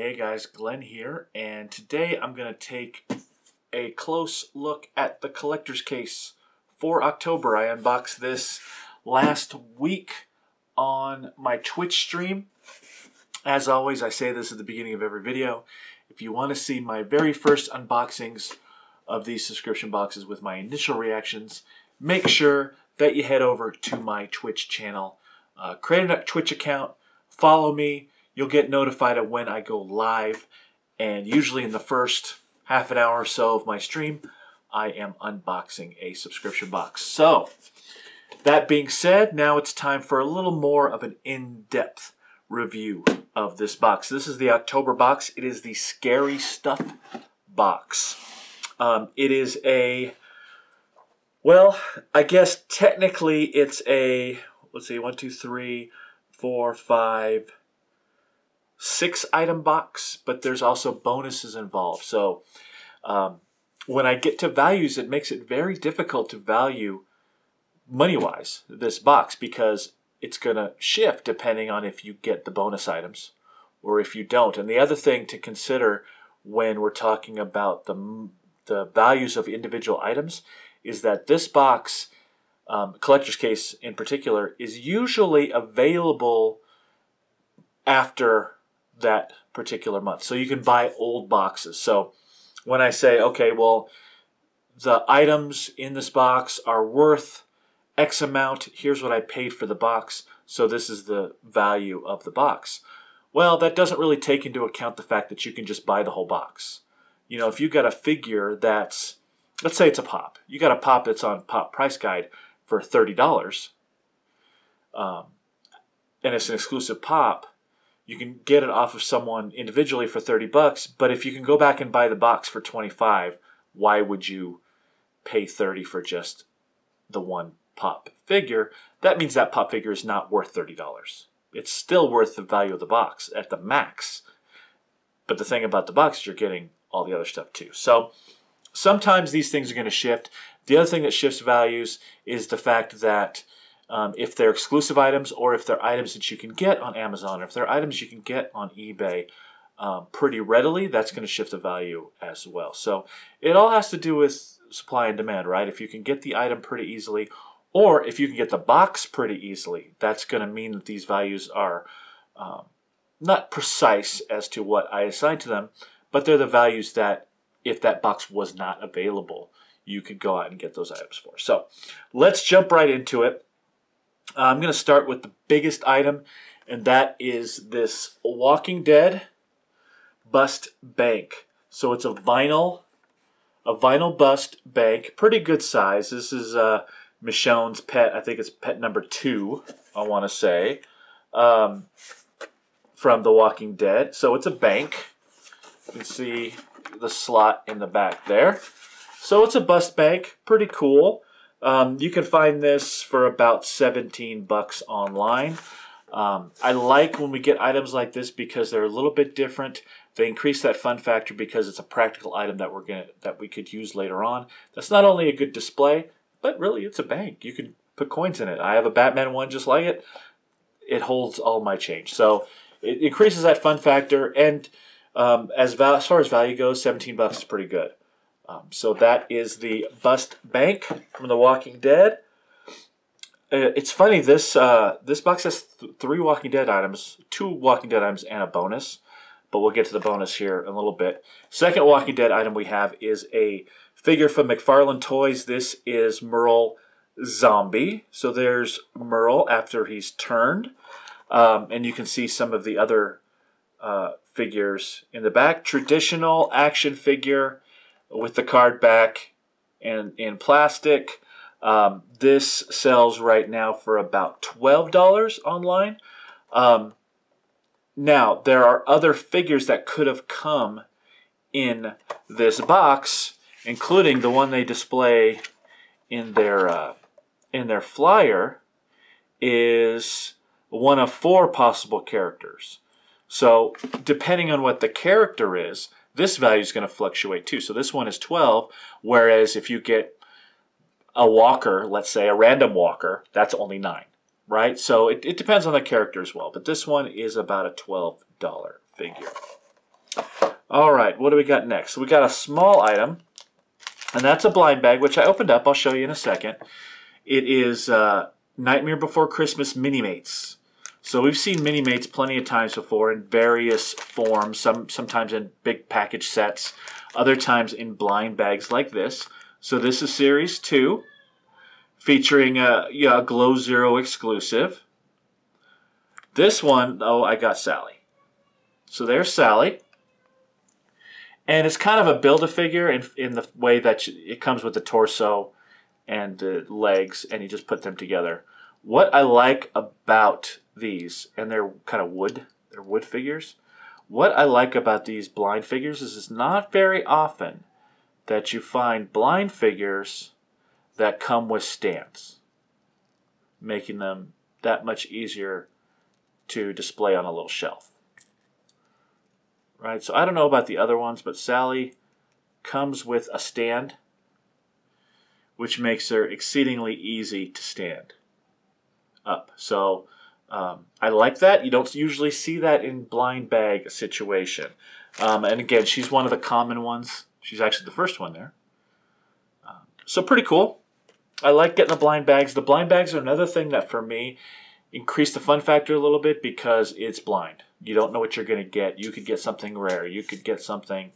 Hey guys, Glenn here, and today I'm going to take a close look at the collector's case for October. I unboxed this last week on my Twitch stream. As always, I say this at the beginning of every video. If you want to see my very first unboxings of these subscription boxes with my initial reactions, make sure that you head over to my Twitch channel. Create a Twitch account, follow me. You'll get notified of when I go live, and usually in the first half an hour or so of my stream, I am unboxing a subscription box. So, that being said, now it's time for a little more of an in-depth review of this box. This is the October box. It is the Scary Stuff box. It is a, well, I guess technically it's a, let's see, 1, 2, 3, 4, 5, 6 item box, but there's also bonuses involved. So when I get to values, it makes it very difficult to value money-wise this box, because it's going to shift depending on if you get the bonus items or if you don't. And the other thing to consider when we're talking about the values of individual items is that this box, collector's case in particular, is usually available after that particular month. So you can buy old boxes. So when I say, okay, well, the items in this box are worth X amount, here's what I paid for the box, so this is the value of the box. Well, that doesn't really take into account the fact that you can just buy the whole box. You know, if you got a figure that's, let's say it's a pop. You got a pop that's on Pop Price Guide for $30, and it's an exclusive pop. You can get it off of someone individually for $30, but if you can go back and buy the box for $25, why would you pay $30 for just the one pop figure? That means that pop figure is not worth $30. It's still worth the value of the box at the max. But the thing about the box is you're getting all the other stuff too. So sometimes these things are going to shift. The other thing that shifts values is the fact that if they're exclusive items, or if they're items that you can get on Amazon, or if they're items you can get on eBay pretty readily, that's going to shift the value as well. So it all has to do with supply and demand, right? If you can get the item pretty easily, or if you can get the box pretty easily, that's going to mean that these values are not precise as to what I assign to them, but they're the values that if that box was not available, you could go out and get those items for. So let's jump right into it. I'm going to start with the biggest item, and that is this Walking Dead bust bank. So it's a vinyl bust bank, pretty good size. This is Michonne's pet. I think it's pet number 2, I want to say, from The Walking Dead. So it's a bank. You can see the slot in the back there. So it's a bust bank, pretty cool. You can find this for about $17 online. I like when we get items like this because they're a little bit different. They increase that fun factor because it's a practical item that we could use later on. That's not only a good display, but really it's a bank. You can put coins in it. I have a Batman one just like it. It holds all my change. So it increases that fun factor, and as far as value goes, $17 is pretty good. So that is the bust bank from The Walking Dead. It's funny, this box has 3 Walking Dead items, 2 Walking Dead items and a bonus, but we'll get to the bonus here in a little bit. Second Walking Dead item we have is a figure from McFarlane Toys. This is Merle Zombie. So there's Merle after he's turned, and you can see some of the other figures in the back. Traditional action figure with the card back and in plastic. This sells right now for about $12 online. Now, there are other figures that could have come in this box, including the one they display in their flyer, is one of 4 possible characters. So, depending on what the character is, this value is going to fluctuate too. So this one is 12, whereas if you get a walker, let's say a random walker, that's only 9. right? So it depends on the character as well. But this one is about a $12 figure. All right, what do we got next? So we got a small item, and that's a blind bag, which I opened up. I'll show you in a second. It is Nightmare Before Christmas Mini-Mates. So we've seen Mini-Mates plenty of times before in various forms, sometimes in big package sets, other times in blind bags like this. So this is Series 2, featuring a Glow Zero exclusive. This one, oh, I got Sally. So there's Sally. And it's kind of a Build-A-Figure in the way that it comes with the torso and the legs, and you just put them together. What I like about these, and they're kind of wood, they're wood figures. What I like about these blind figures is it's not very often that you find blind figures that come with stands, making them that much easier to display on a little shelf. Right, so I don't know about the other ones, but Sally comes with a stand, which makes her exceedingly easy to stand up. So I like that. You don't usually see that in blind bag situation. And again, she's one of the common ones. She's actually the first one there. So pretty cool. I like getting the blind bags. The blind bags are another thing that, for me, increase the fun factor a little bit because it's blind. You don't know what you're going to get. You could get something rare. You could get something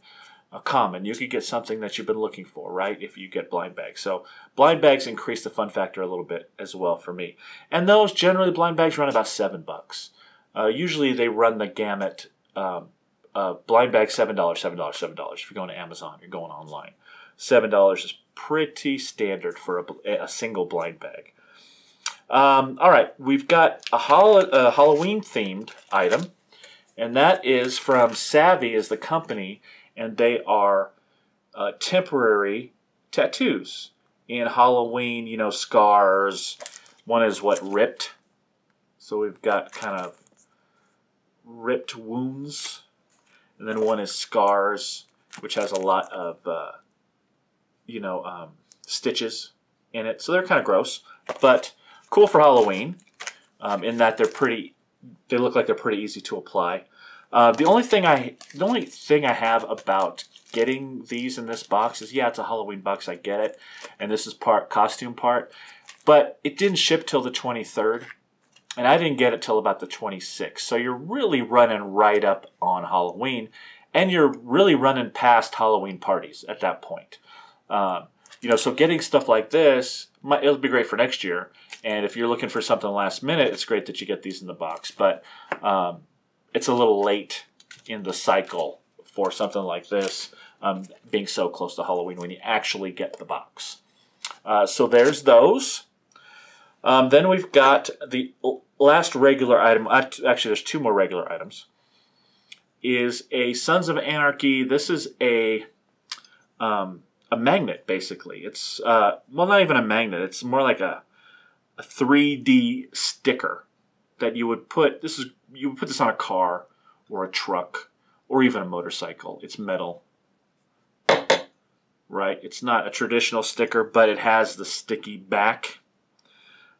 common. You could get something that you've been looking for, right, if you get blind bags. So blind bags increase the fun factor a little bit as well for me. And those, generally, blind bags run about $7. Usually they run the gamut. Blind bag, $7, $7, $7. If you're going to Amazon, you're going online. $7 is pretty standard for a single blind bag. All right, we've got a Halloween-themed item, and that is from Savvy is the company, and they are temporary tattoos in Halloween, you know, scars. One is what, ripped? So we've got kind of ripped wounds, and then one is scars, which has a lot of, stitches in it. So they're kind of gross, but cool for Halloween, in that they look like they're pretty easy to apply. The only thing I have about getting these in this box is, yeah, it's a Halloween box, I get it, and this is part costume part, but it didn't ship till the 23rd, and I didn't get it till about the 26th. So you're really running right up on Halloween, and you're really running past Halloween parties at that point. So getting stuff like this, it'll be great for next year. And if you're looking for something last minute, it's great that you get these in the box. But it's a little late in the cycle for something like this, being so close to Halloween when you actually get the box. So there's those. Then we've got the last regular item. Actually, there's two more regular items. Is a Sons of Anarchy. This is a magnet, basically. It's well, not even a magnet. It's more like a 3D sticker that you would put. You would put this on a car or a truck or even a motorcycle. It's metal, right? It's not a traditional sticker, but it has the sticky back,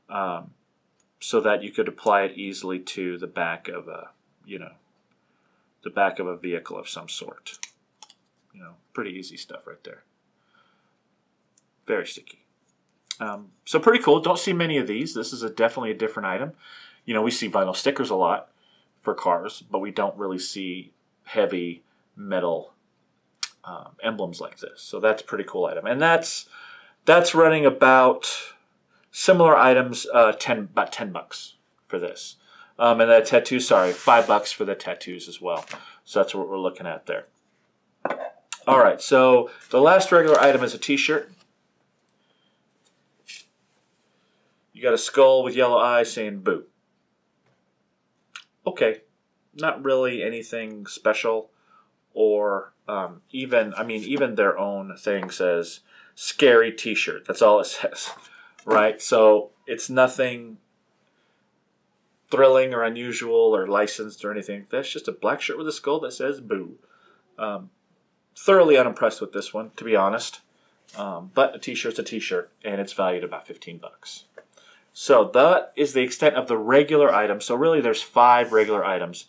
so that you could apply it easily to the back of a vehicle of some sort. Pretty easy stuff right there. Very sticky. So pretty cool. Don't see many of these. This is definitely a different item. We see vinyl stickers a lot for cars, but we don't really see heavy metal emblems like this. So that's a pretty cool item. And that's running about similar items, about $10 for this. And that tattoo, $5 for the tattoos as well. So that's what we're looking at there. All right, so the last regular item is a t-shirt. You got a skull with yellow eyes saying boo. Okay, not really anything special, or even their own thing says scary t-shirt. That's all it says, right? So it's nothing thrilling or unusual or licensed or anything. That's just a black shirt with a skull that says boo. Thoroughly unimpressed with this one, to be honest. But a t-shirt's a t-shirt, and it's valued about $15. So that is the extent of the regular items. So really there's 5 regular items.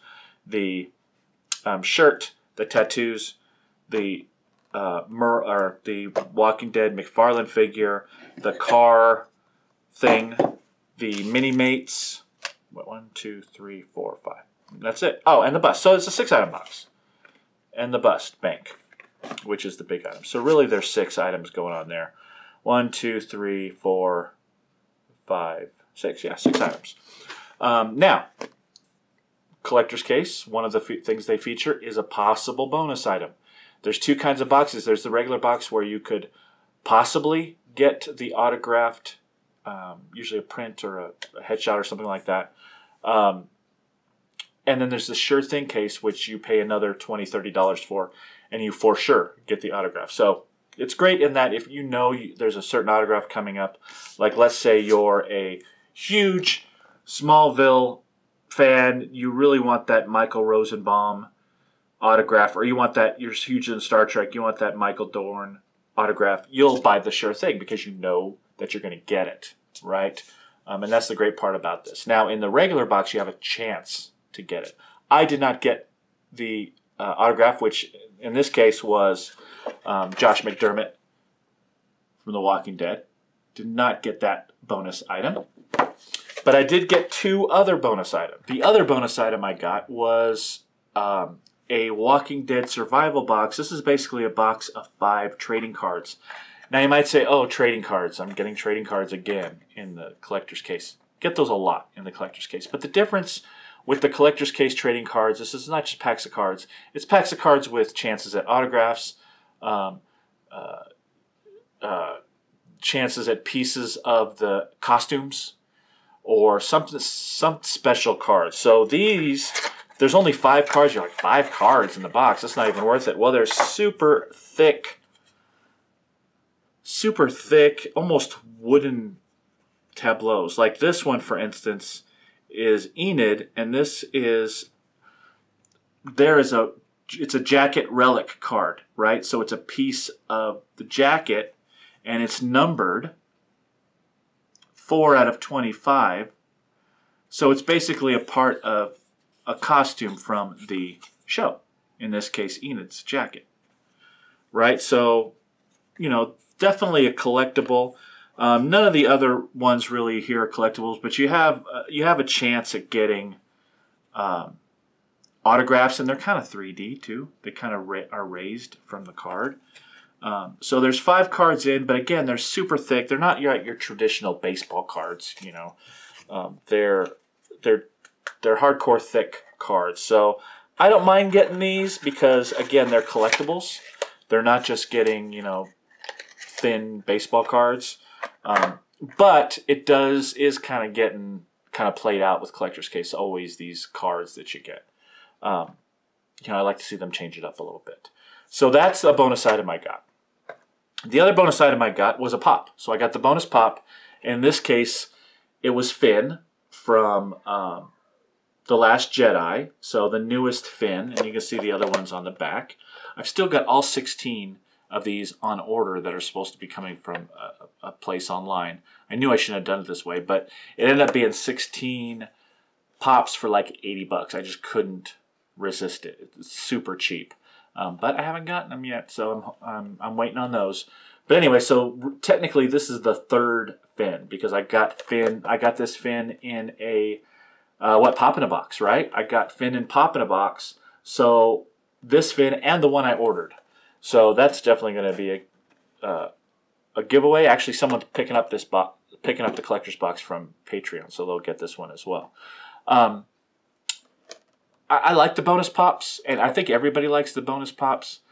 The shirt, the tattoos, the the Walking Dead McFarlane figure, the car thing, the mini mates. What, 1, 2, 3, 4, 5. That's it. Oh, and the bust. So it's a 6-item box. And the bust bank, which is the big item. So really there's 6 items going on there. 1, 2, 3, 4, 5, 6. Yeah, 6 items. Now, collector's case, one of the things they feature is a possible bonus item. There's 2 kinds of boxes. There's the regular box where you could possibly get the autographed, usually a print or a headshot or something like that. And then there's the sure thing case, which you pay another $20, $30 for, and you for sure get the autograph. So it's great in that if you know there's a certain autograph coming up, like let's say you're a huge Smallville fan, you really want that Michael Rosenbaum autograph, or you want that, you're huge in Star Trek, you want that Michael Dorn autograph, you'll buy the sure thing because you know that you're going to get it, right? And that's the great part about this. Now, in the regular box, you have a chance to get it. I did not get the autograph, which in this case was Josh McDermott from The Walking Dead. Did not get that bonus item. But I did get 2 other bonus items. The other bonus item I got was a Walking Dead survival box. This is basically a box of 5 trading cards. Now you might say, oh, trading cards. I'm getting trading cards again in the collector's case. Get those a lot in the collector's case. But the difference with the collector's case trading cards, this is not just packs of cards. It's packs of cards with chances at autographs, chances at pieces of the costumes, or some special cards. So these, there's only 5 cards. You're like, 5 cards in the box? That's not even worth it. Well, they're super thick, almost wooden tableaus. Like this one, for instance, is Enid, and this is, it's a jacket relic card, right? So it's a piece of the jacket, and it's numbered 4 out of 25. So it's basically a part of a costume from the show. In this case, Enid's jacket, right? So, you know, definitely a collectible. None of the other ones really here are collectibles, but you have a chance at getting autographs, and they're kind of 3D too. They kind of are raised from the card. So there's 5 cards in, but again, they're super thick. They're not your traditional baseball cards. You know, they're hardcore thick cards. So I don't mind getting these because again, they're collectibles. They're not just getting, you know, thin baseball cards. But it is kind of getting played out with collector's case. Always these cards that you get. You know, I like to see them change it up a little bit. So that's a bonus item I got. The other bonus item I got was a pop. So I got the bonus pop. In this case, it was Finn from The Last Jedi. So the newest Finn, and you can see the other ones on the back. I've still got all 16 of these on order that are supposed to be coming from a place online. I knew I shouldn't have done it this way, but it ended up being 16 pops for like 80 bucks. I just couldn't resist it. It's super cheap. But I haven't gotten them yet, so I'm waiting on those. But anyway, so technically this is the 3rd Finn because I got this Finn in a pop in a box, right? I got Finn in pop in a box. So this Finn and the one I ordered. So that's definitely going to be a giveaway. Actually, someone's picking up the collector's box from Patreon, so they'll get this one as well. I like the bonus pops, and I think everybody likes the bonus pops.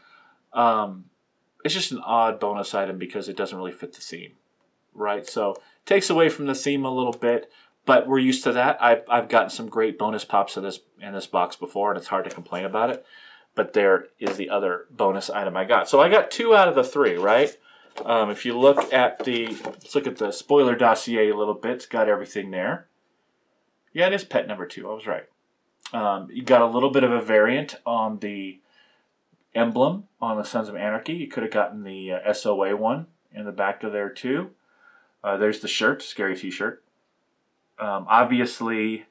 It's just an odd bonus item because it doesn't really fit the theme, right? So it takes away from the theme a little bit, but we're used to that. I've gotten some great bonus pops in this box before, and it's hard to complain about it. But there is the other bonus item I got. So I got 2 out of the 3, right? If you look at let's look at the spoiler dossier a little bit. It's got everything there. Yeah, it is pet number 2. I was right. You got a little bit of a variant on the emblem on the Sons of Anarchy. You could have gotten the SOA one in the back of there too. There's the shirt, scary t-shirt. Obviously,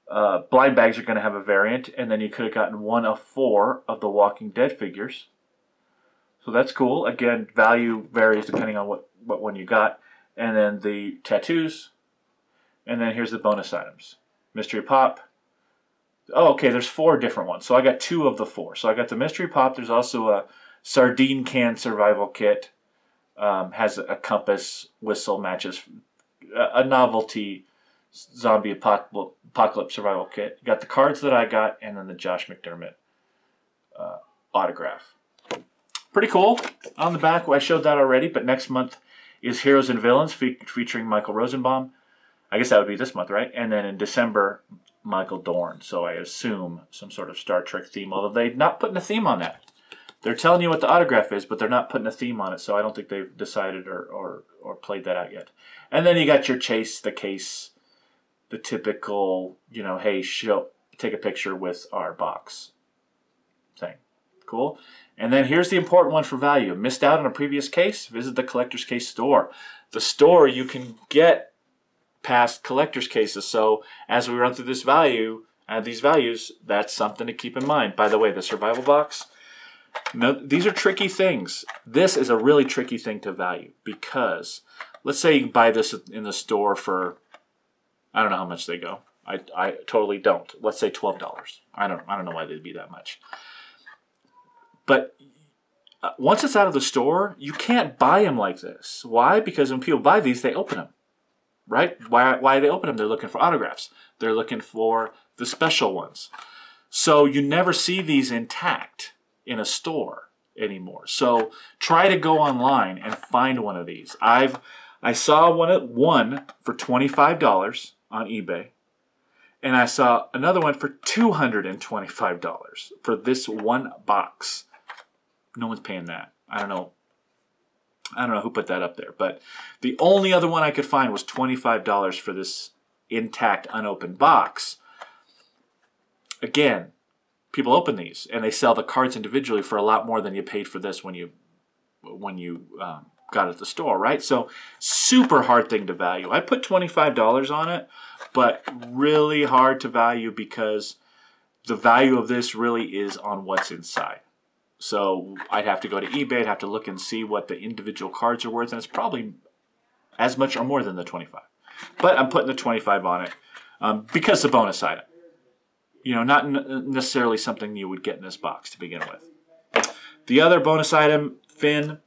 blind bags are going to have a variant, and then you could have gotten one of 4 of the Walking Dead figures. So that's cool. Again, value varies depending on what one you got. And then the tattoos. And then here's the bonus items. Mystery Pop. Oh, okay, there's 4 different ones. So I got 2 of the 4. So I got the Mystery Pop. There's also a sardine can survival kit. Has a compass, whistle, matches, a novelty zombie apocalypse survival kit. You got the cards that I got, and then the Josh McDermott autograph. Pretty cool. On the back, I showed that already, but next month is Heroes and Villains featuring Michael Rosenbaum. I guess that would be this month, right? And then in December, Michael Dorn. So I assume some sort of Star Trek theme, although they're not putting a theme on that. They're telling you what the autograph is, but they're not putting a theme on it, so I don't think they've decided or played that out yet. And then you got your chase the case, the typical, hey, take a picture with our box thing. Cool. And then here's the important one for value. Missed out on a previous case? Visit the Collector's Case store. The store you can get past collector's cases. So as we run through these values, that's something to keep in mind. By the way, the survival box, no, these are tricky things. This is a really tricky thing to value because let's say you buy this in the store for, I don't know how much they go. I totally don't. Let's say $12. I don't know why they'd be that much. But once it's out of the store, you can't buy them like this. Why? Because when people buy these, they open them. Right? Why they open them? They're looking for autographs. They're looking for the special ones. So you never see these intact in a store anymore. So try to go online and find one of these. I saw one for $25 on eBay. And I saw another one for $225 for this one box. No one's paying that. I don't know who put that up there, but the only other one I could find was $25 for this intact, unopened box. Again, people open these and they sell the cards individually for a lot more than you paid for this when you got it at the store, right? So super hard thing to value. I put $25 on it, but really hard to value because the value of this really is on what's inside. So I'd have to go to eBay, I'd have to look and see what the individual cards are worth, and it's probably as much or more than the 25. But I'm putting the 25 on it because it's a bonus item. Not necessarily something you would get in this box to begin with. The other bonus item, Finn,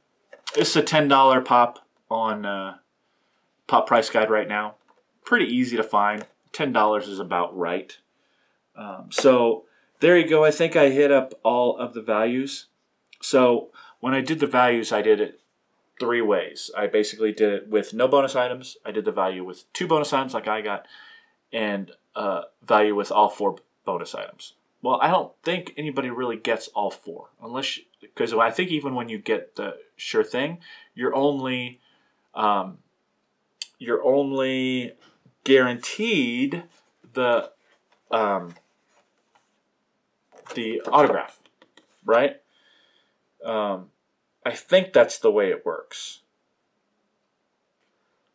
this is a $10 pop on Pop Price Guide right now. Pretty easy to find. $10 is about right. So there you go. I think I hit up all of the values. So when I did the values, I did it 3 ways. I basically did it with no bonus items. I did the value with 2 bonus items like I got, and value with all 4 bonus items. Well, I don't think anybody really gets all 4, because I think even when you get the sure thing, you're only guaranteed the autograph, right? I think that's the way it works.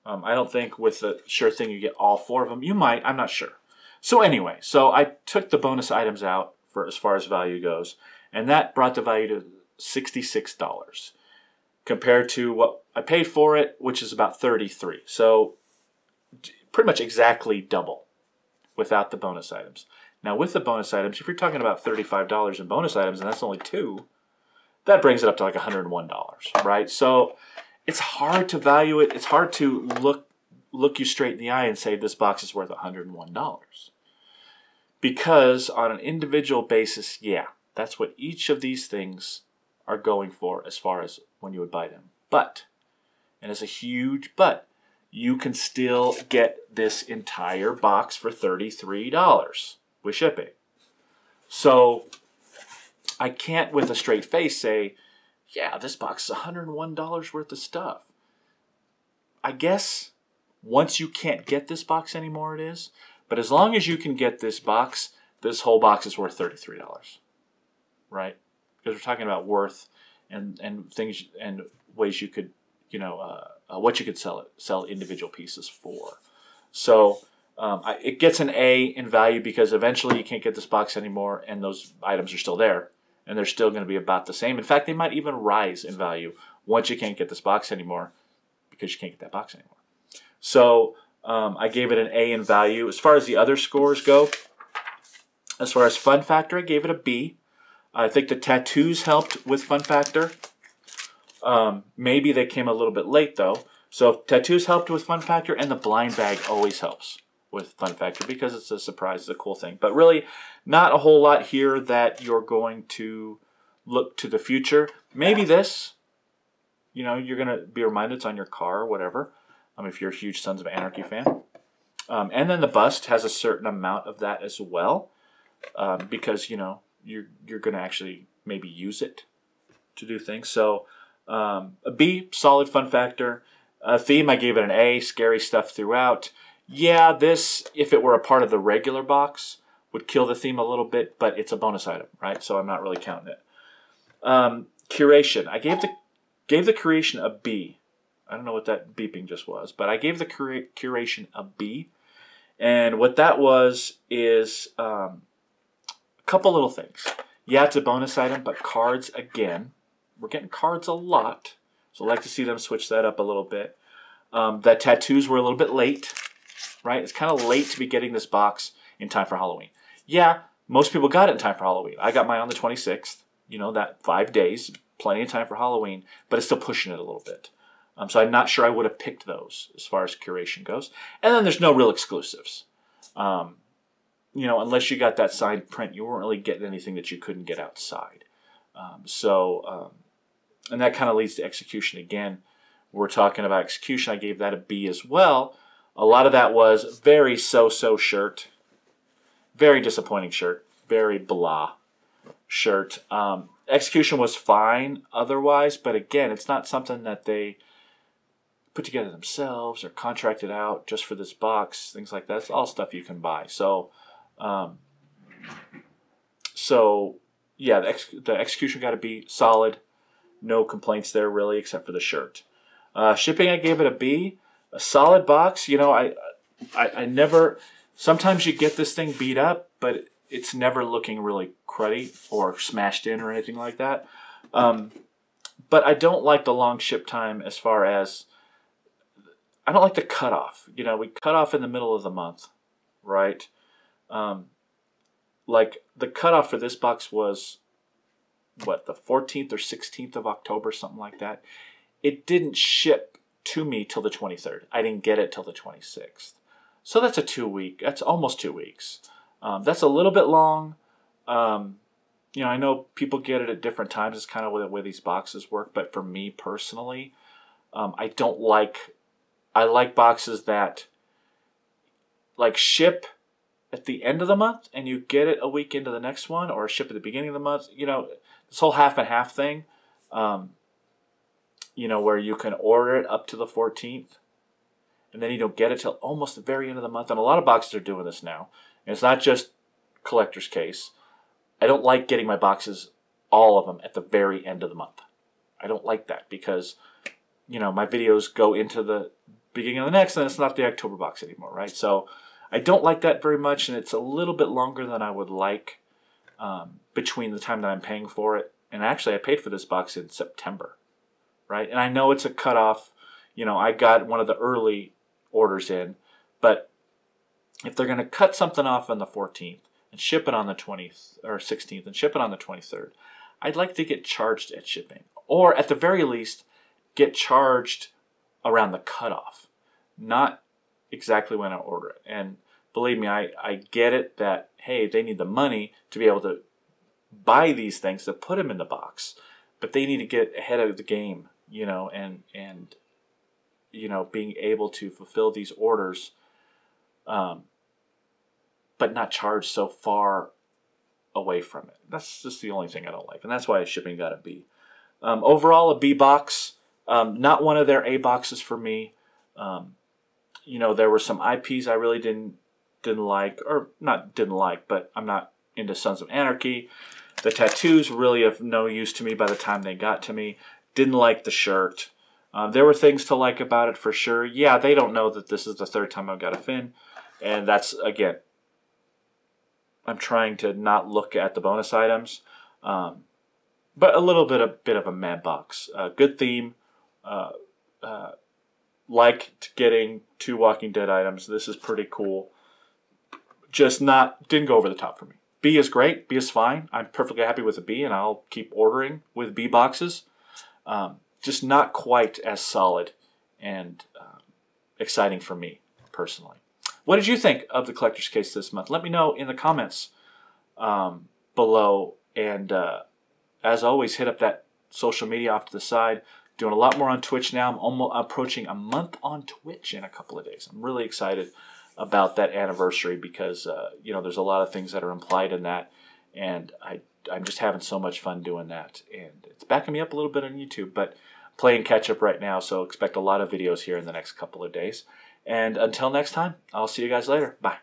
I don't think with the sure thing you get all 4 of them. You might, I'm not sure. So anyway, so I took the bonus items out for as far as value goes, and that brought the value to $66 compared to what I paid for it, which is about $33. So pretty much exactly double without the bonus items. Now with the bonus items, if you're talking about $35 in bonus items, and that's only 2, that brings it up to like $101, right? So it's hard to value it. It's hard to look you straight in the eye and say this box is worth $101. Because on an individual basis, yeah, that's what each of these things are going for as far as when you would buy them. But, and it's a huge but, you can still get this entire box for $33 with shipping. So I can't with a straight face say, yeah, this box is $101 worth of stuff. I guess once you can't get this box anymore, it is. But as long as you can get this box, this whole box is worth $33, right? Because we're talking about worth and things and ways you could, what you could sell individual pieces for. So It gets an A in value because eventually you can't get this box anymore, and those items are still there, and they're still going to be about the same. In fact, they might even rise in value once you can't get this box anymore because you can't get that box anymore. So I gave it an A in value. As far as the other scores go, as far as fun factor, I gave it a B. I think the tattoos helped with fun factor. Maybe they came a little bit late though. So tattoos helped with fun factor, and the blind bag always helps with fun factor because it's a surprise, it's a cool thing. But really, not a whole lot here that you're going to look to the future. Maybe this, you know, you're going to be reminded it's on your car or whatever, if you're a huge Sons of Anarchy fan. And then the bust has a certain amount of that as well, because, you know, you're going to actually maybe use it to do things. So a B, solid fun factor. Theme, I gave it an A, scary stuff throughout. Yeah, this, if it were a part of the regular box, would kill the theme a little bit, but it's a bonus item, right? So I'm not really counting it. Curation, I gave the curation a B. I don't know what that beeping just was, but I gave the curation a B. And what that was is a couple little things. Yeah, it's a bonus item, but cards, again, we're getting cards a lot. So I'd like to see them switch that up a little bit. The tattoos were a little bit late, right? It's kind of late to be getting this box in time for Halloween. Yeah, most people got it in time for Halloween. I got mine on the 26th. You know, that 5 days, plenty of time for Halloween, but it's still pushing it a little bit. So I'm not sure I would have picked those as far as curation goes. And then there's no real exclusives. You know, unless you got that signed print, you weren't really getting anything that you couldn't get outside. And that kind of leads to execution again. We're talking about execution. I gave that a B as well. A lot of that was very so-so shirt. Very disappointing shirt. Very blah shirt. Execution was fine otherwise, but again, it's not something that they put together themselves or contracted out just for this box, things like that. It's all stuff you can buy. So, yeah, the execution got to be solid. No complaints there really, except for the shirt. Shipping, I gave it a B. A solid box. You know, I never. Sometimes you get this thing beat up, but it's never looking really cruddy or smashed in or anything like that. But I don't like the long ship time as far as. I don't like the cutoff. You know, we cut off in the middle of the month, right? Like the cutoff for this box was, what, the 14th or 16th of October, something like that. It didn't ship to me till the 23rd. I didn't get it till the 26th. So that's a 2 week. That's almost 2 weeks. That's a little bit long. You know, I know people get it at different times. It's kind of the way these boxes work. But for me personally, I don't like. I like boxes that like ship at the end of the month and you get it a week into the next one, or ship at the beginning of the month. You know, this whole half and half thing. You know, where you can order it up to the 14th and then you don't get it till almost the very end of the month. And a lot of boxes are doing this now. And it's not just collector's case. I don't like getting my boxes, all of them, at the very end of the month. I don't like that because, you know, my videos go into the beginning of the next and it's not the October box anymore, right? So I don't like that very much, and it's a little bit longer than I would like between the time that I'm paying for it. And actually, I paid for this box in September, right? And I know it's a cutoff. You know, I got one of the early orders in, but if they're going to cut something off on the 14th and ship it on the 20th or 16th and ship it on the 23rd, I'd like to get charged at shipping, or at the very least, get charged around the cutoff, not exactly when I order it. And believe me, I get it that, hey, they need the money to be able to buy these things to put them in the box, but they need to get ahead of the game, you know, and you know, being able to fulfill these orders, but not charge so far away from it. That's just the only thing I don't like, and that's why shipping got a B. Overall, a B box. Not one of their A boxes for me. You know, there were some IPs I really didn't like, or not didn't like, but I'm not into Sons of Anarchy. The tattoos really of no use to me by the time they got to me. Didn't like the shirt. There were things to like about it for sure. Yeah, they don't know that this is the third time I've got a fin. And that's, again, I'm trying to not look at the bonus items, but a little bit of a mad box. Good theme. Uh, Liked getting 2 Walking Dead items. This is pretty cool. Just didn't go over the top for me. B is great. B is fine. I'm perfectly happy with a B, and I'll keep ordering with B boxes. Just not quite as solid and exciting for me personally. What did you think of the collector's case this month? Let me know in the comments below. And as always, hit up that social media off to the side. Doing a lot more on Twitch now. I'm almost approaching a month on Twitch in a couple of days. I'm really excited about that anniversary because you know, there's a lot of things that are implied in that, and I'm just having so much fun doing that, and it's backing me up a little bit on YouTube, but playing catch up right now, so expect a lot of videos here in the next couple of days. And until next time, I'll see you guys later. Bye.